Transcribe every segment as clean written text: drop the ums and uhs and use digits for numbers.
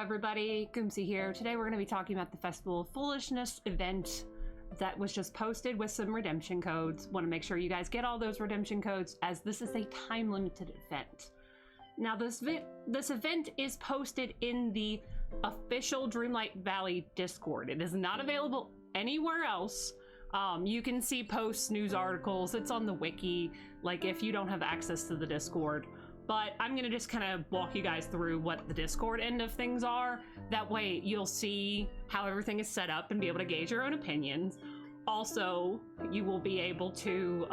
everybody, Goomsy here. Today we're going to be talking about the Festival of Foolishness event that was just posted with some redemption codes. Want to make sure you guys get all those redemption codes as this is a time-limited event. Now this event is posted in the official Dreamlight Valley Discord. It is not available anywhere else. You can see posts, news articles, it's on the wiki, like if you don't have access to the Discord. But I'm gonna just kind of walk you guys through what the Discord end of things are. That way you'll see how everything is set up and be able to gauge your own opinions. Also, you will be able to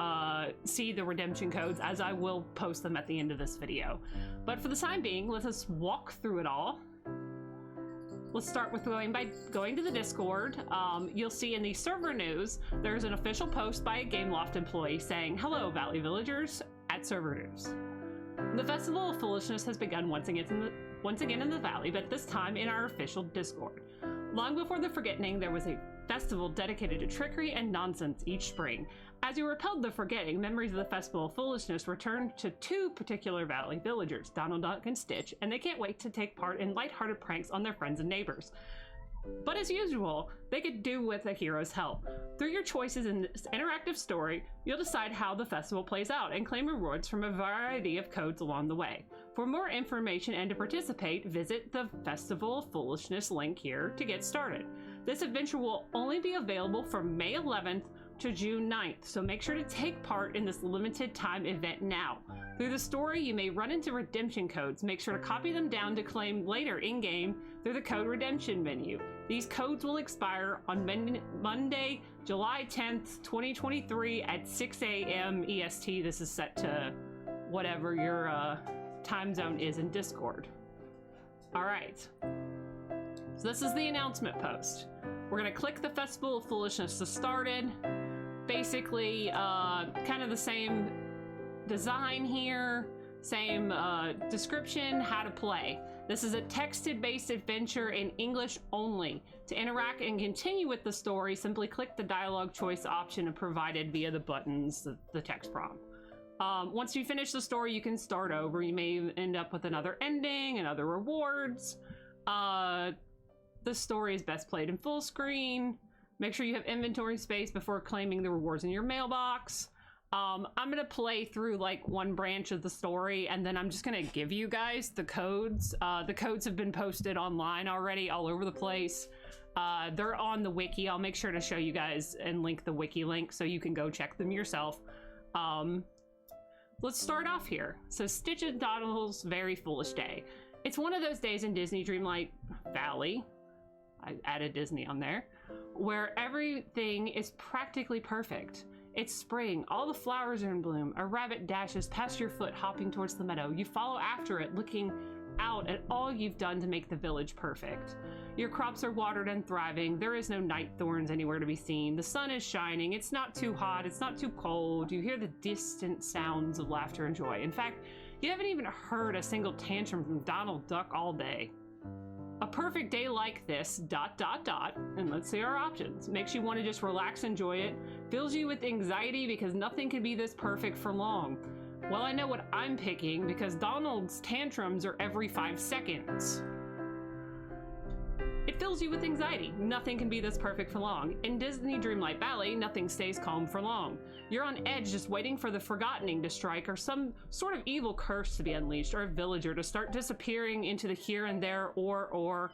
see the redemption codes as I will post them at the end of this video. But for the time being, let us walk through it all. Let's start with going to the Discord. You'll see in the server news, there's an official post by a Gameloft employee saying, "Hello, Valley Villagers," at server news. The Festival of Foolishness has begun once again in the Valley, but this time in our official Discord. Long before the Forgetting, there was a festival dedicated to trickery and nonsense each spring. As you repelled the Forgetting, memories of the Festival of Foolishness returned to two particular Valley villagers, Donald, Duck, and Stitch, and they can't wait to take part in lighthearted pranks on their friends and neighbors. But as usual, they could do with a hero's help. Through your choices in this interactive story, you'll decide how the festival plays out and claim rewards from a variety of codes along the way. For more information and to participate, visit the Festival of Foolishness link here to get started. This adventure will only be available from May 11th to June 9th, so make sure to take part in this limited time event now. Through the story, you may run into redemption codes. Make sure to copy them down to claim later in-game through the code redemption menu. These codes will expire on Monday, July 10th, 2023 at 6 a.m. EST. This is set to whatever your time zone is in Discord. All right, so this is the announcement post. We're gonna click the Festival of Foolishness to start it. Basically, kind of the same design here, same description, how to play. This is a texted-based adventure in English only. To interact and continue with the story, simply click the dialogue choice option provided via the buttons, the text prompt. Once you finish the story, you can start over. You may end up with another ending and other rewards. The story is best played in full screen. Make sure you have inventory space before claiming the rewards in your mailbox. I'm gonna play through like one branch of the story and then I'm just gonna give you guys the codes. The codes have been posted online already all over the place. They're on the wiki. I'll make sure to show you guys and link the wiki link so you can go check them yourself. Let's start off here. So Stitch and Donald's Very Foolish Day. It's one of those days in Disney Dreamlight Valley. I added Disney on there, where everything is practically perfect. It's spring, all the flowers are in bloom. A rabbit dashes past your foot, hopping towards the meadow. You follow after it, looking out at all you've done to make the village perfect. Your crops are watered and thriving. There is no night thorns anywhere to be seen. The sun is shining. It's not too hot. It's not too cold. You hear the distant sounds of laughter and joy. In fact, you haven't even heard a single tantrum from Donald Duck all day. A perfect day like this, ... and let's see our options. Makes you want to just relax, enjoy it. Fills you with anxiety because nothing can be this perfect for long. Well, I know what I'm picking because Donald's tantrums are every 5 seconds. It fills you with anxiety. Nothing can be this perfect for long. In Disney Dreamlight Valley, nothing stays calm for long. You're on edge just waiting for the Forgetting to strike or some sort of evil curse to be unleashed or a villager to start disappearing into the here and there or...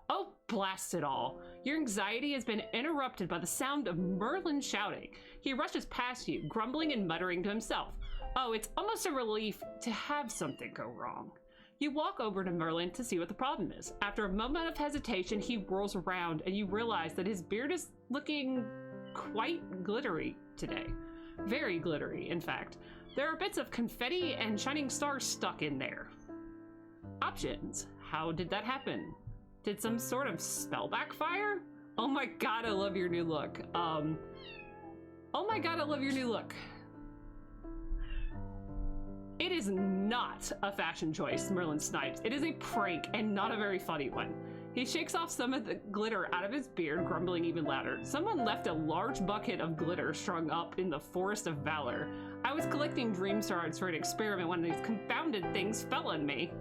Oh, blast it all. Your anxiety has been interrupted by the sound of Merlin shouting. He rushes past you, grumbling and muttering to himself. Oh, it's almost a relief to have something go wrong. You walk over to Merlin to see what the problem is. After a moment of hesitation, he whirls around and you realize that his beard is looking quite glittery today. Very glittery, in fact. There are bits of confetti and shining stars stuck in there. Options. How did that happen? Did some sort of spell backfire? Oh my god, I love your new look. Oh my god, I love your new look. It is not a fashion choice, Merlin snipes. It is a prank and not a very funny one. He shakes off some of the glitter out of his beard, grumbling even louder. Someone left a large bucket of glitter strung up in the Forest of Valor. I was collecting dream shards for an experiment when these confounded things fell on me.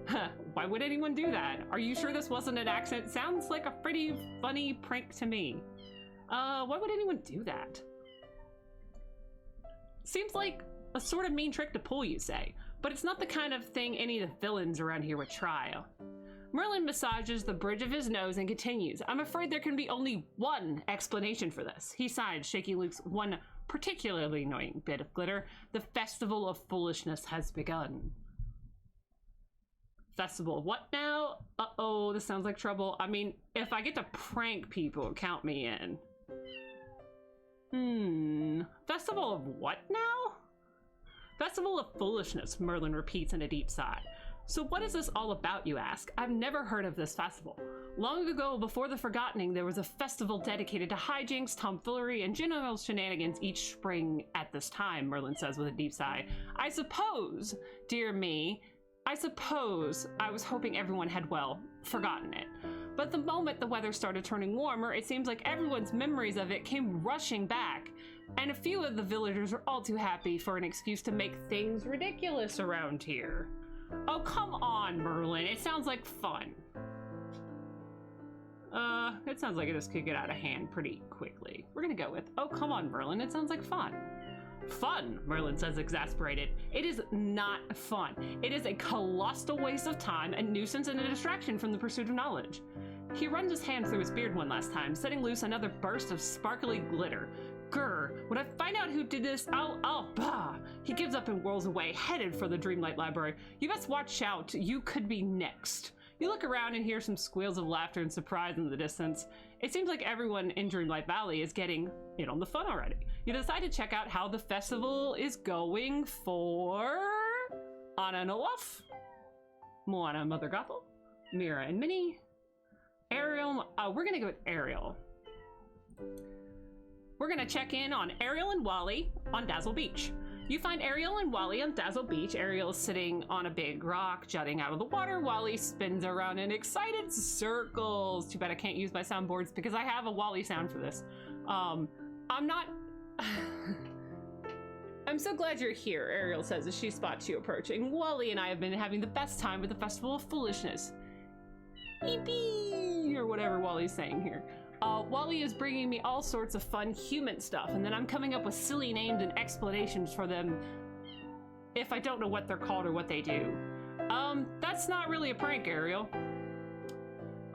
Huh, why would anyone do that? Are you sure this wasn't an accident? Sounds like a pretty funny prank to me. Why would anyone do that? Seems like a sort of mean trick to pull, you say, but it's not the kind of thing any of the villains around here would try. Merlin massages the bridge of his nose and continues. I'm afraid there can be only one explanation for this. He sighed, shaking Luke's one particularly annoying bit of glitter. The Festival of Foolishness has begun. Festival of what now? Uh-oh, this sounds like trouble. I mean, if I get to prank people, count me in. Festival of what now? Festival of Foolishness, Merlin repeats in a deep sigh. So what is this all about, you ask? I've never heard of this festival. Long ago, before the Forgottening, there was a festival dedicated to hijinks, tomfoolery, and general shenanigans each spring at this time, Merlin says with a deep sigh. I suppose, dear me, I suppose I was hoping everyone had, well, forgotten it. But the moment the weather started turning warmer, it seems like everyone's memories of it came rushing back. And a few of the villagers were all too happy for an excuse to make things ridiculous around here. Oh, come on, Merlin. It sounds like fun. It sounds like this could get out of hand pretty quickly. We're gonna go with, oh, come on, Merlin. It sounds like fun. Fun, Merlin says, exasperated. It is not fun. It is a colossal waste of time, a nuisance, and a distraction from the pursuit of knowledge. He runs his hand through his beard one last time, setting loose another burst of sparkly glitter. Grr, when I find out who did this, bah! He gives up and whirls away, headed for the Dreamlight Library. You best watch out, you could be next. You look around and hear some squeals of laughter and surprise in the distance. It seems like everyone in Dreamlight Valley is getting in on the fun already. You decide to check out how the festival is going for Anna and Olaf, Moana and Mother Gothel, Mira and Minnie, Ariel. We're gonna go with Ariel. We're gonna check in on Ariel and Wally on Dazzle Beach. You find Ariel and Wally on Dazzle Beach. Ariel is sitting on a big rock jutting out of the water. Wally spins around in excited circles. Too bad I can't use my soundboards because I have a Wally sound for this. I'm not... I'm so glad you're here, Ariel says as she spots you approaching. Wally and I have been having the best time with the Festival of Foolishness. Yippee! Or whatever Wally's saying here. Wally is bringing me all sorts of fun human stuff, and then I'm coming up with silly names and explanations for them if I don't know what they're called or what they do. That's not really a prank, Ariel.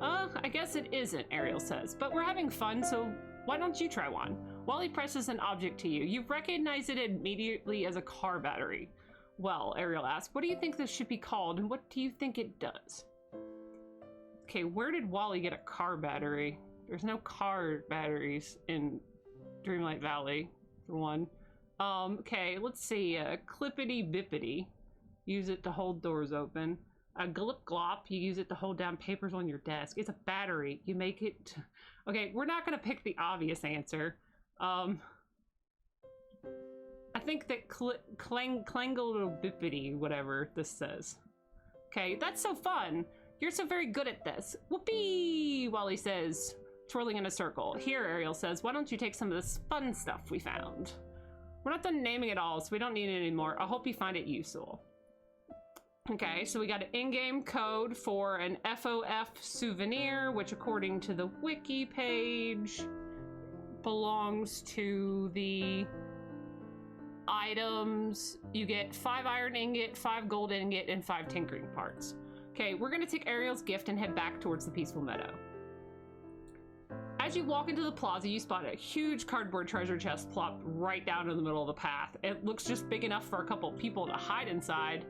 I guess it isn't, Ariel says, but we're having fun, so why don't you try one? Wally presses an object to you. You recognize it immediately as a car battery. Well, Ariel asks, what do you think this should be called, and what do you think it does? Okay, where did Wally get a car battery? There's no car batteries in Dreamlight Valley, for one. Okay, let's see. Clippity bippity. Use it to hold doors open. A glip glop. You use it to hold down papers on your desk. It's a battery. You make it... Okay, we're not going to pick the obvious answer. I think that clangle bippity, whatever this says. Okay, that's so fun. You're so very good at this. Whoopee, Wally says, twirling in a circle. Here, Ariel says, why don't you take some of this fun stuff we found? We're not done naming it all, so we don't need it anymore. I hope you find it useful. Okay, so we got an in-game code for an FOF souvenir, which according to the wiki page belongs to the items. You get 5 iron ingot, 5 gold ingot, and 5 tinkering parts. Okay, we're gonna take Ariel's gift and head back towards the peaceful meadow. As you walk into the plaza, you spot a huge cardboard treasure chest plopped right down in the middle of the path. It looks just big enough for a couple people to hide inside.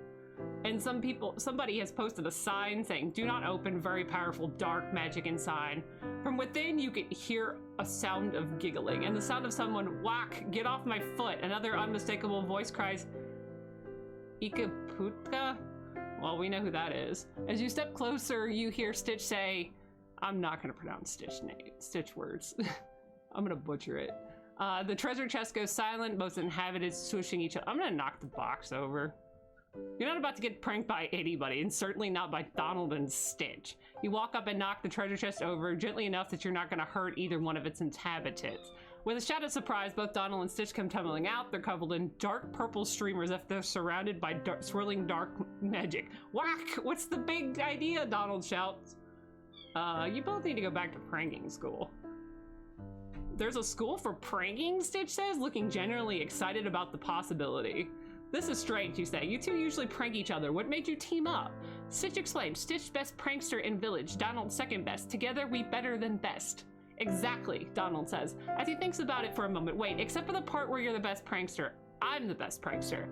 And somebody has posted a sign saying, do not open, very powerful dark magic inside. From within, you can hear a sound of giggling and the sound of someone, whack, get off my foot. Another unmistakable voice cries, Ikaputka? Well, we know who that is. As you step closer, you hear Stitch say, I'm not gonna pronounce Stitch words. I'm gonna butcher it. The treasure chest goes silent, most inhabitants swooshing each other. I'm gonna knock the box over. You're not about to get pranked by anybody, and certainly not by Donald and Stitch. You walk up and knock the treasure chest over gently enough that you're not gonna hurt either one of its inhabitants. With a shout of surprise, both Donald and Stitch come tumbling out. They're covered in dark purple streamers as if they're surrounded by swirling dark magic. Whack! What's the big idea? Donald shouts. You both need to go back to pranking school. There's a school for pranking, Stitch says, looking genuinely excited about the possibility. This is strange, you say. You two usually prank each other. What made you team up? Stitch explains. Stitch best prankster in village. Donald second best. Together we better than best. Exactly, Donald says, as he thinks about it for a moment. Wait, except for the part where you're the best prankster. I'm the best prankster.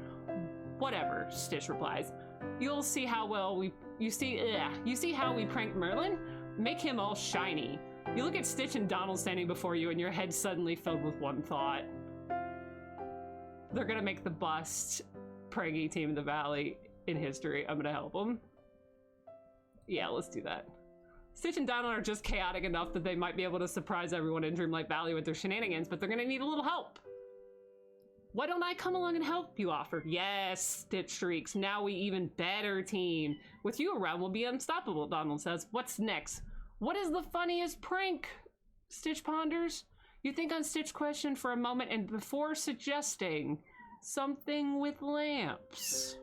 Whatever, Stitch replies. You'll see how well you see how we pranked Merlin? Make him all shiny. You look at Stitch and Donald standing before you and your head suddenly filled with one thought. They're gonna make the best pranky team in the valley in history. I'm gonna help them. Yeah, let's do that. Stitch and Donald are just chaotic enough that they might be able to surprise everyone in Dreamlight Valley with their shenanigans, but they're gonna need a little help. Why don't I come along and help, you offer? Yes, Stitch shrieks. Now we even better team. With you around, we'll be unstoppable, Donald says. What's next? What is the funniest prank? Stitch ponders. You think on Stitch's question for a moment and before suggesting something with lamps.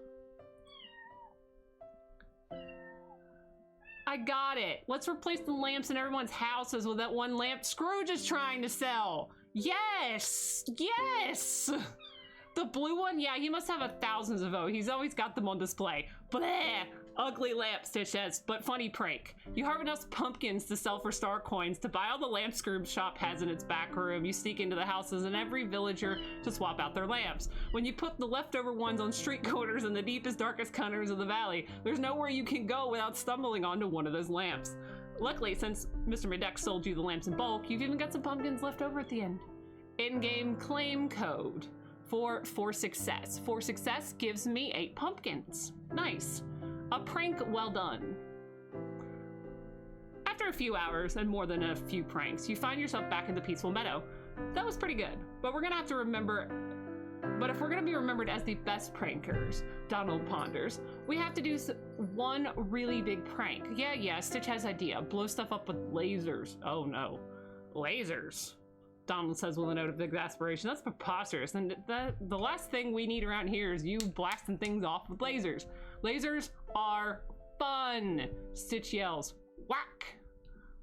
I got it. Let's replace the lamps in everyone's houses with that one lamp Scrooge is trying to sell. Yes! Yes! The blue one? Yeah, he must have thousands of those. He's always got them on display. Bleh! Ugly lamp, Stitch says, but funny prank. You harvest enough pumpkins to sell for star coins to buy all the lamps Scrooge's shop has in its back room. You sneak into the houses in every villager to swap out their lamps. When you put the leftover ones on street corners in the deepest, darkest corners of the valley, there's nowhere you can go without stumbling onto one of those lamps. Luckily, since Mr. Medeck sold you the lamps in bulk, you've even got some pumpkins left over at the end. In-game claim code for success. For success gives me 8 pumpkins. Nice. A prank well done. After a few hours and more than a few pranks, you find yourself back in the peaceful meadow. That was pretty good, but we're gonna have to remember. But if we're gonna be remembered as the best prankers, Donald ponders, we have to do one really big prank. Yeah, Stitch has idea. Blow stuff up with lasers. Oh no, lasers. Donald says with a note of exasperation. That's preposterous, and the last thing we need around here is you blasting things off with lasers. Lasers are fun, Stitch yells. Whack!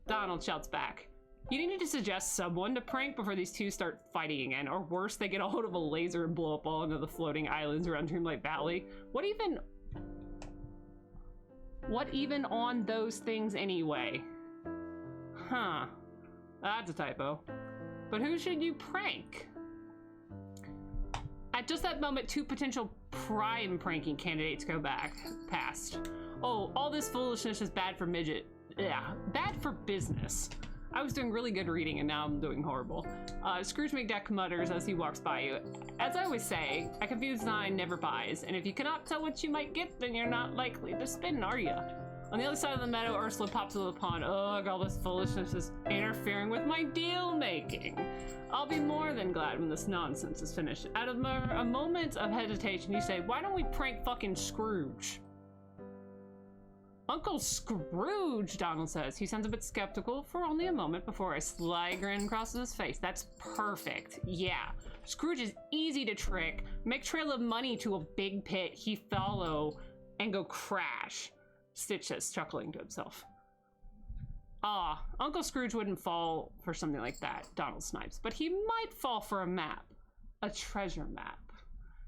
Donald shouts back. You need to suggest someone to prank before these two start fighting again, or worse, they get a hold of a laser and blow up all into the floating islands around Dreamlight Valley. What even on those things anyway? Huh. That's a typo. But who should you prank? At just that moment, 2 potential prime pranking candidates go past. Oh, all this foolishness is bad for midget. Yeah, bad for business. I was doing really good reading and now I'm doing horrible. Scrooge McDuck mutters as he walks by you. As I always say, a confused eye never buys, and if you cannot tell what you might get, then you're not likely to spin, are you? On the other side of the meadow, Ursula pops into the pond. Ugh, all this foolishness is interfering with my deal making. I'll be more than glad when this nonsense is finished. Out of a moment of hesitation, you say, why don't we prank fucking Scrooge? Uncle Scrooge, Donald says. He sounds a bit skeptical for only a moment before a sly grin crosses his face. That's perfect. Yeah. Scrooge is easy to trick. Make trail of money to a big pit he follow and go crash. Stitch says, chuckling to himself. Ah, Uncle Scrooge wouldn't fall for something like that, Donald snipes, but he might fall for a map. A treasure map.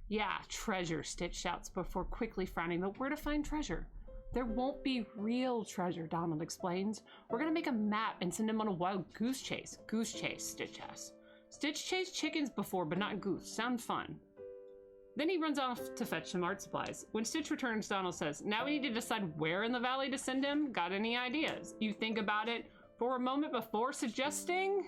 Yeah, treasure, Stitch shouts before quickly frowning, but where to find treasure? There won't be real treasure, Donald explains. We're gonna make a map and send him on a wild goose chase. Goose chase, Stitch asks. Stitch chased chickens before, but not goose. Sounds fun. Then he runs off to fetch some art supplies. When Stitch returns, Donald says, now we need to decide where in the valley to send him. Got any ideas? You think about it for a moment before suggesting?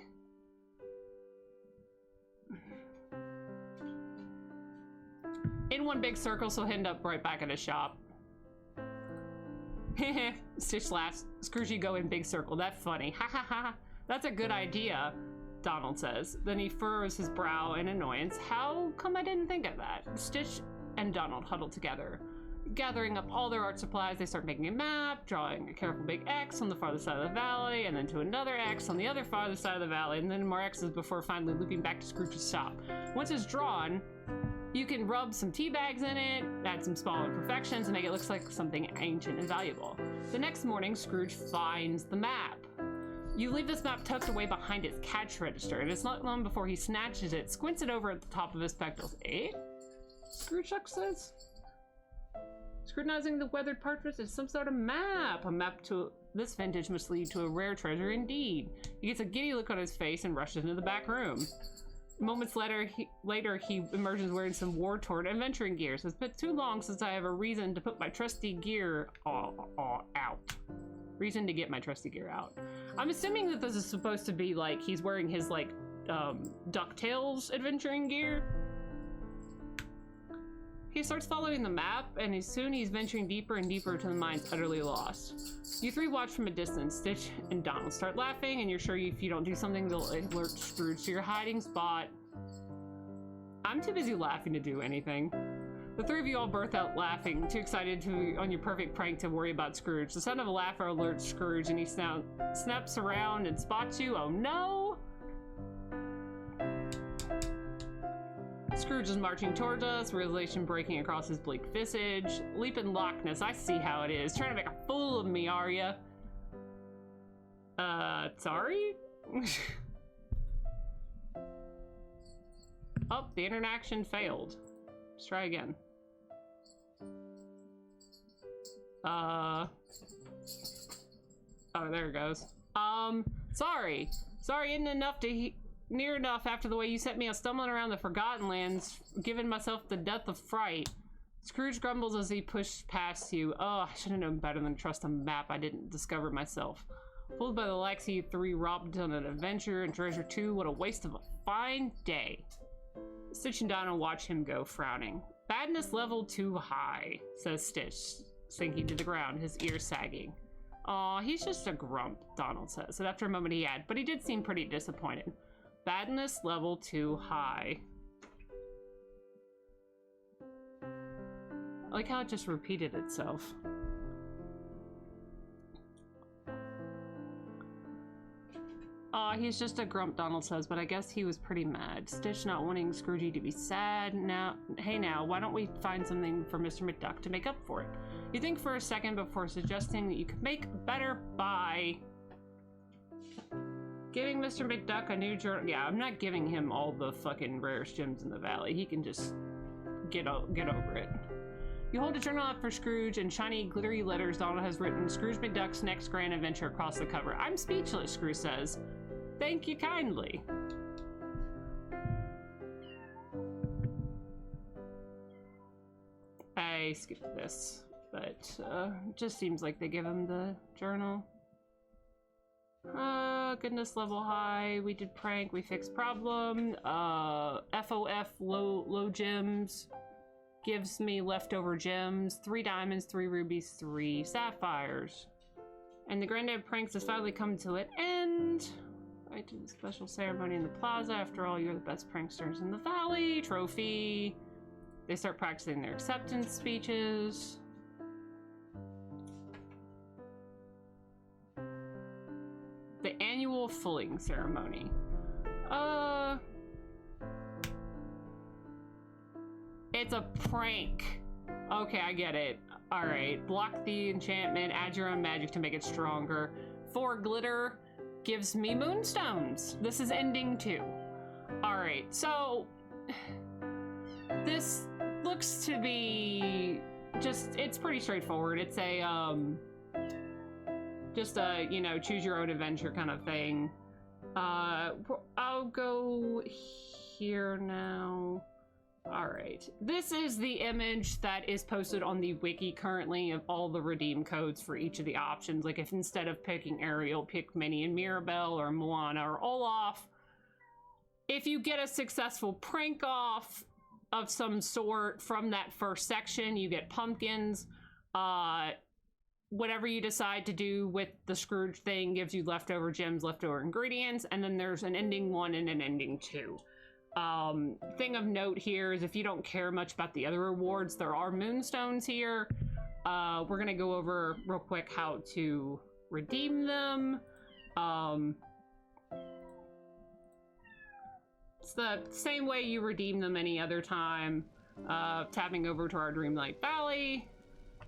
In one big circle, so he'll end up right back at his shop. Heh, Stitch laughs. Scrooge, you go in big circle. That's funny. Ha ha ha. That's a good idea, Donald says. Then he furrows his brow in annoyance. How come I didn't think of that? Stitch and Donald huddle together. Gathering up all their art supplies, they start making a map, drawing a careful big X on the farthest side of the valley, and then to another X on the other farthest side of the valley, and then more X's before finally looping back to Scrooge's shop. Once it's drawn, you can rub some tea bags in it, add some small imperfections, and make it look like something ancient and valuable. The next morning, Scrooge finds the map. You leave this map tucked away behind his cash register, and it's not long before he snatches it, squints it over at the top of his spectacles. Eh? Scrooge says. Scrutinizing the weathered parchment is some sort of map. A map to this vintage must lead to a rare treasure indeed. He gets a giddy look on his face and rushes into the back room. Moments later, he emerges wearing some war-torn adventuring gear. So it's been too long since I have a reason to put my trusty gear out. Reason to get my trusty gear out. I'm assuming that this is supposed to be like he's wearing his like DuckTales adventuring gear. He starts following the map, and soon he's venturing deeper and deeper to the mines utterly lost. You three watch from a distance. Stitch and Donald start laughing, and you're sure if you don't do something, they'll alert Scrooge to your hiding spot. I'm too busy laughing to do anything. The three of you all burst out laughing, too excited on your perfect prank to worry about Scrooge. The sound of a laugher alerts Scrooge, and he snaps around and spots you. Oh no! Scrooge is marching towards us, realization breaking across his bleak visage. Leaping Loch Ness, I see how it is. Trying to make a fool of me, are ya? Sorry? Oh, the interaction failed. Let's try again. Oh, there it goes. Sorry. Sorry isn't enough to near enough after the way you sent me out stumbling around the Forgotten Lands, giving myself the death of fright. Scrooge grumbles as he pushed past you. Oh, I should have known better than trust a map I didn't discover myself. Pulled by the likes of you three, robbed on an adventure and treasure too. What a waste of a fine day. Stitch and Donald watch him go, frowning. Badness level too high, says Stitch, sinking to the ground, his ears sagging. Aw, he's just a grump, Donald says. And after a moment he adds, but he did seem pretty disappointed. Badness level too high. I like how it just repeated itself. He's just a grump, Donald says, but I guess he was pretty mad. Stitch not wanting Scroogey to be sad. Now, hey now, why don't we find something for Mr. McDuck to make up for it? You think for a second before suggesting that you could make better by giving Mr. McDuck a new journal. Yeah, I'm not giving him all the fucking rarest gems in the valley. He can just get over it. You hold a journal out for Scrooge, and shiny, glittery letters Donald has written Scrooge McDuck's next grand adventure across the cover. I'm speechless, Scrooge says. Thank you kindly. I skipped this, but it just seems like they give him the journal. Goodness level high. We did prank. We fixed problem. FOFLOGEMS gives me leftover gems. 3 diamonds, 3 rubies, 3 sapphires. And the granddad pranks has finally come to an end. Right to the special ceremony in the plaza. After all, you're the best pranksters in the valley. Trophy. They start practicing their acceptance speeches. The annual fulling ceremony. It's a prank. Okay, I get it. Alright, block the enchantment, add your own magic to make it stronger. 4 glitter gives me moonstones. This is ending 2. Alright, so this looks to be just, it's pretty straightforward. It's a, just a, you know, choose your own adventure kind of thing. I'll go here now. All right, this is the image that is posted on the wiki currently of all the redeem codes for each of the options. Like if instead of picking Ariel, pick Minnie and Mirabel or Moana or Olaf. If you get a successful prank off of some sort from that first section, you get pumpkins. Whatever you decide to do with the Scrooge thing gives you leftover gems, leftover ingredients, and then there's an ending 1 and an ending 2. Thing of note here is if you don't care much about the other rewards, there are moonstones here. we're gonna go over real quick how to redeem them. It's the same way you redeem them any other time. Tapping over to our Dreamlight Valley.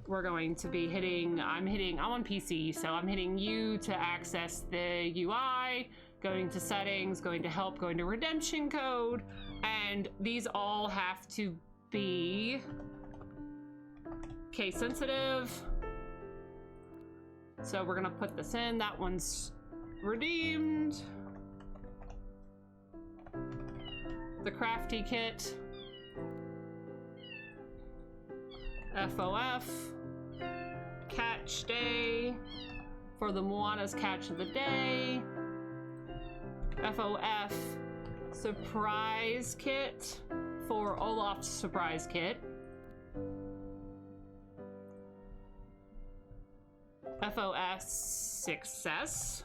We're going to be hitting, I'm on PC, so I'm hitting U to access the UI, going to settings, going to help, going to redemption code, and these all have to be case sensitive. So we're gonna put this in, that one's redeemed. The Crafty Kit. FOF Catch Day for the Moana's Catch of the Day. FOF Surprise Kit for Olaf's Surprise Kit. FOFSUCCESS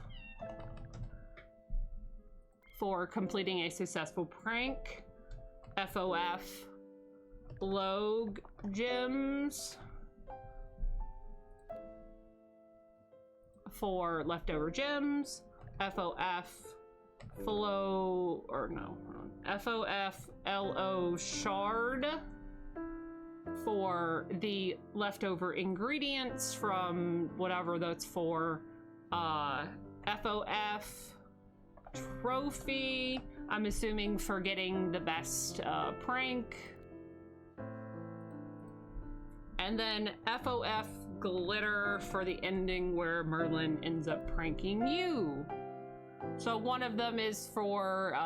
for completing a successful prank. FOFLOGEMS for leftover gems. FOFLOSHARD for the leftover ingredients from whatever that's for. FOF Trophy, I'm assuming for getting the best prank. And then FOF Glitter for the ending where Merlin ends up pranking you. So one of them is for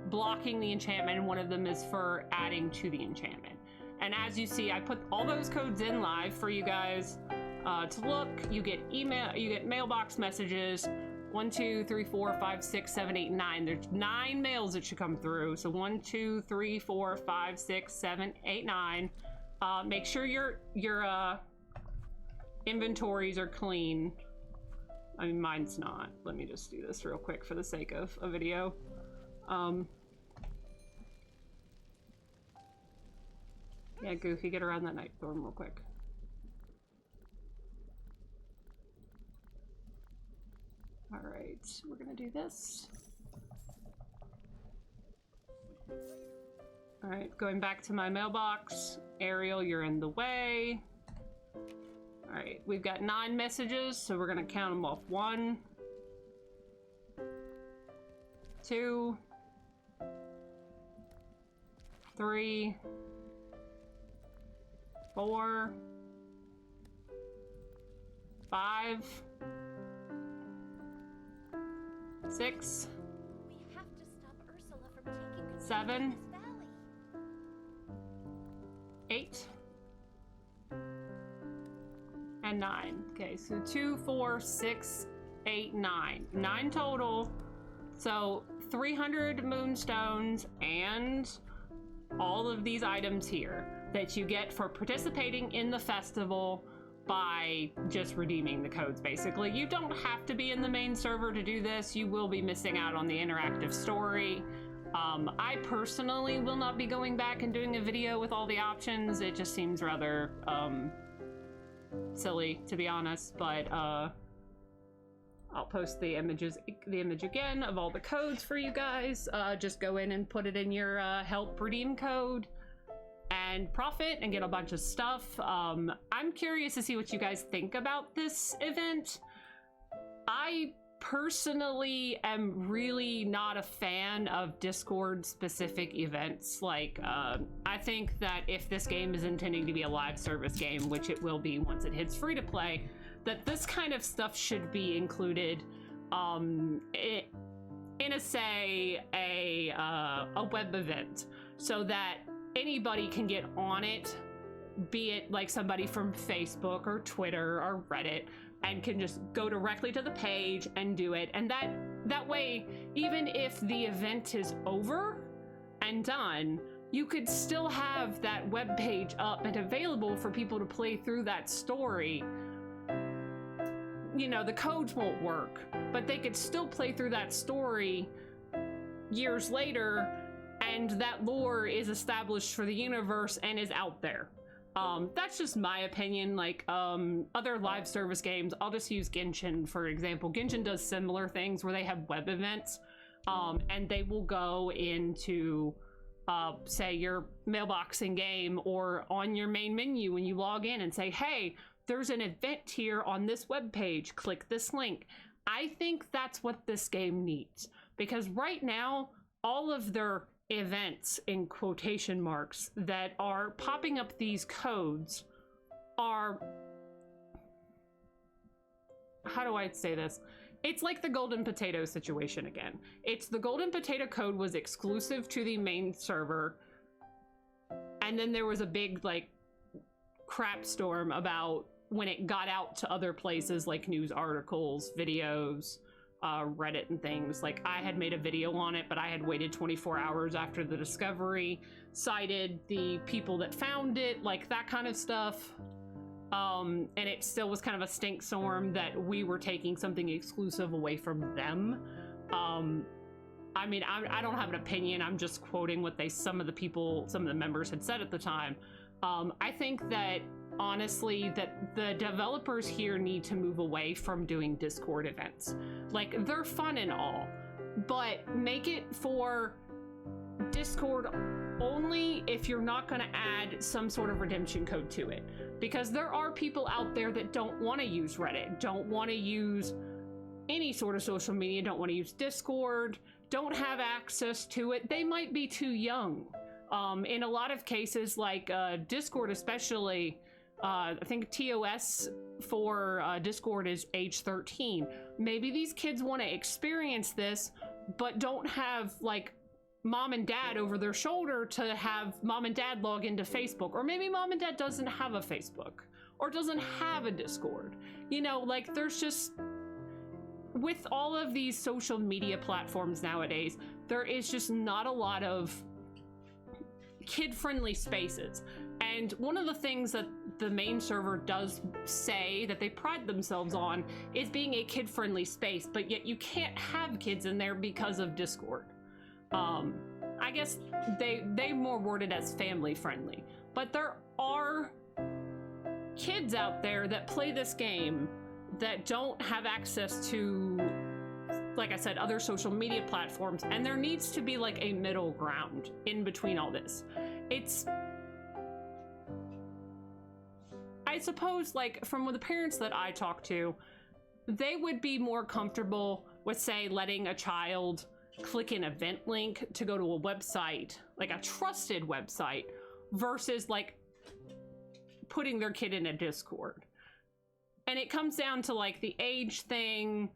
blocking the enchantment, and one of them is for adding to the enchantment. And as you see, I put all those codes in live for you guys to look. You get email, you get mailbox messages. 1, 2, 3, 4, 5, 6, 7, 8, 9. There's 9 mails that should come through. So 1, 2, 3, 4, 5, 6, 7, 8, 9. Make sure your inventories are clean. I mean, mine's not. Let me just do this real quick for the sake of a video. Yeah, Goofy, get around that night storm real quick. All right, we're gonna do this. All right, going back to my mailbox. Ariel, you're in the way. All right, we've got 9 messages, so we're gonna count them off. 1, 2, 3, 4, 5, 6, We have to stop Ursula from taking control 7, of this valley. 8, and 9. Okay, so 2, 4, 6, 8, 9. 9 total. So 300 moonstones and all of these items here that you get for participating in the festival by just redeeming the codes, basically. You don't have to be in the main server to do this. You will be missing out on the interactive story. I personally will not be going back and doing a video with all the options. It just seems rather silly, to be honest, but I'll post the image again of all the codes for you guys. Just go in and put it in your help redeem code and profit and get a bunch of stuff. I'm curious to see what you guys think about this event. I personally am really not a fan of Discord specific events. Like, I think that if this game is intending to be a live service game, which it will be once it hits free to play, that this kind of stuff should be included in a web event, so that anybody can get on it, be it like somebody from Facebook or Twitter or Reddit, and can just go directly to the page and do it. And that way, even if the event is over and done, you could still have that web page up and available for people to play through that story. You know, the codes won't work, but they could still play through that story years later, and that lore is established for the universe and is out there. That's just my opinion. Like, other live service games, I'll just use Genshin, for example. Genshin does similar things where they have web events, and they will go into, say, your mailbox in game or on your main menu when you log in and say, hey, there's an event here on this web page, click this link. I think that's what this game needs, because right now, all of their events in quotation marks that are popping up these codes are, how do I say this? It's like the golden potato situation again. It's the golden potato code was exclusive to the main server, and then there was a big like crap storm about when it got out to other places like news articles, videos, Reddit and things. Like, I had made a video on it, but I had waited 24 hours after the discovery, cited the people that found it, like that kind of stuff. And it still was kind of a stink storm that we were taking something exclusive away from them. I mean, I don't have an opinion. I'm just quoting what some of the members had said at the time. I think that honestly that the developers here need to move away from doing Discord events. Like, they're fun and all, but make it for Discord only if you're not going to add some sort of redemption code to it, because there are people out there that don't want to use Reddit, don't want to use any sort of social media, don't want to use Discord, don't have access to it. They might be too young. In a lot of cases, like Discord especially, I think TOS for Discord is age 13. Maybe these kids want to experience this, but don't have like mom and dad over their shoulder to have mom and dad log into Facebook. Or maybe mom and dad doesn't have a Facebook or doesn't have a Discord. You know, like, there's just, with all of these social media platforms nowadays, there is just not a lot of kid-friendly spaces. And one of the things that the main server does say that they pride themselves on is being a kid-friendly space, but yet you can't have kids in there because of Discord. I guess they more word it as family-friendly, but there are kids out there that play this game that don't have access to, like I said, other social media platforms, and there needs to be like a middle ground in between all this. It's, I suppose, like, from the parents that I talk to, they would be more comfortable with, say, letting a child click an event link to go to a website, like a trusted website, versus like putting their kid in a Discord. And it comes down to like the age thing,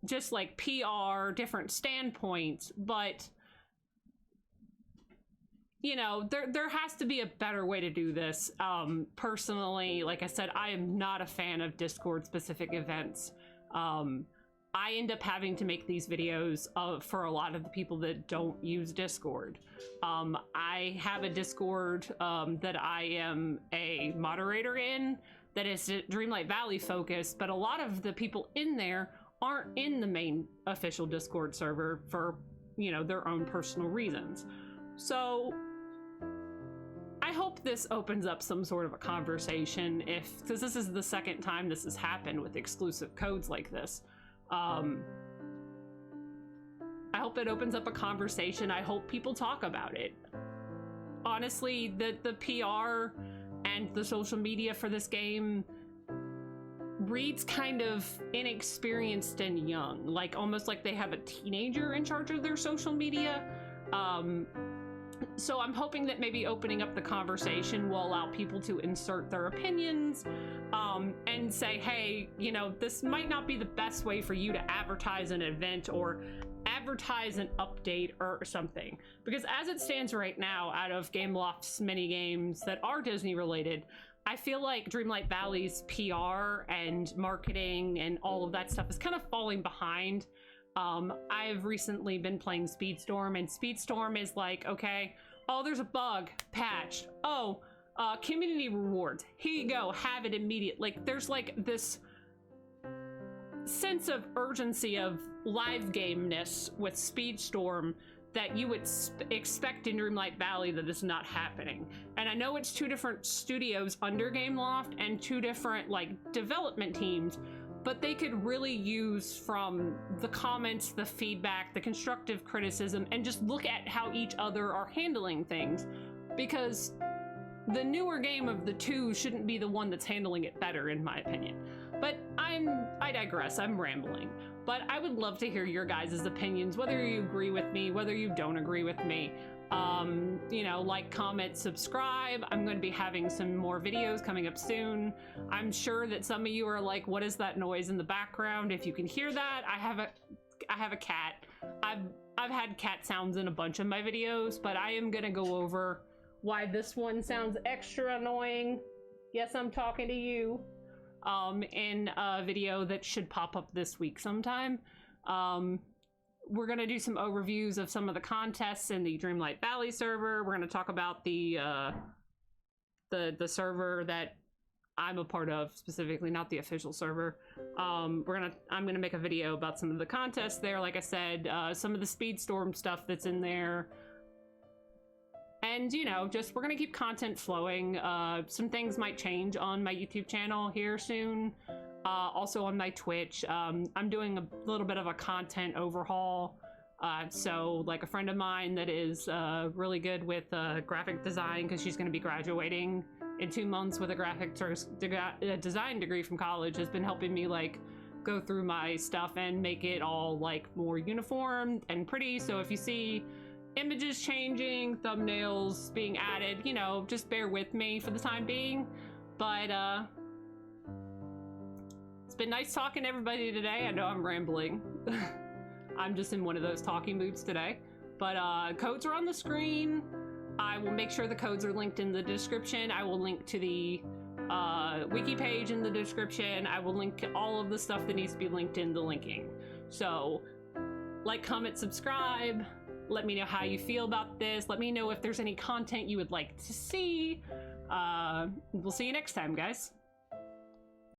just like PR, different standpoints, but you know, there has to be a better way to do this. Personally, like I said, I am not a fan of Discord specific events. I end up having to make these videos for a lot of the people that don't use Discord. I have a Discord that I am a moderator in that is Dreamlight Valley focused, but a lot of the people in there aren't in the main official Discord server for, you know, their own personal reasons. So I hope this opens up some sort of a conversation, because this is the second time this has happened with exclusive codes like this. I hope it opens up a conversation. I hope people talk about it. Honestly, the PR and the social media for this game reads kind of inexperienced and young, like almost like they have a teenager in charge of their social media. So I'm hoping that maybe opening up the conversation will allow people to insert their opinions, and say, hey, you know, this might not be the best way for you to advertise an event or advertise an update or something. Because as it stands right now, out of Gameloft's many games that are Disney related, I feel like Dreamlight Valley's PR and marketing and all of that stuff is kind of falling behind. I've recently been playing Speedstorm, and Speedstorm is like, okay, oh, there's a bug, patched. Oh, community rewards, here you go, have it immediate. Like, there's like this sense of urgency of live gameness with Speedstorm that you would expect in Dreamlight Valley that is not happening. And I know it's 2 different studios under Gameloft and 2 different like development teams, but they could really use from the comments, the feedback, the constructive criticism, and just look at how each other are handling things, because the newer game of the 2 shouldn't be the one that's handling it better, in my opinion. But I digress, I'm rambling. But I would love to hear your guys' opinions, whether you agree with me, whether you don't agree with me. You know, like, comment, subscribe. I'm going to be having some more videos coming up soon. I'm sure that some of you are like, what is that noise in the background? If you can hear that, I have a cat. I've had cat sounds in a bunch of my videos, but I am going to go over why this one sounds extra annoying. Yes, I'm talking to you. In a video that should pop up this week sometime. We're gonna do some overviews of some of the contests in the Dreamlight Valley server. We're gonna talk about the server that I'm a part of, specifically, not the official server. I'm gonna make a video about some of the contests there, like I said, some of the Speedstorm stuff that's in there. And, you know, just we're gonna keep content flowing. Some things might change on my YouTube channel here soon. Also on my Twitch. I'm doing a little bit of a content overhaul. So, like, a friend of mine that is really good with graphic design, because she's gonna be graduating in 2 months with a graphic design degree from college, has been helping me, like, go through my stuff and make it all, like, more uniform and pretty. So if you see images changing, thumbnails being added, you know, just bear with me for the time being. But it's been nice talking to everybody today. I know I'm rambling. I'm just in one of those talking moods today. But codes are on the screen. I will make sure the codes are linked in the description. I will link to the wiki page in the description. I will link to all of the stuff that needs to be linked in the linking. So, like, comment, subscribe. Let me know how you feel about this. Let me know if there's any content you would like to see. We'll see you next time, guys.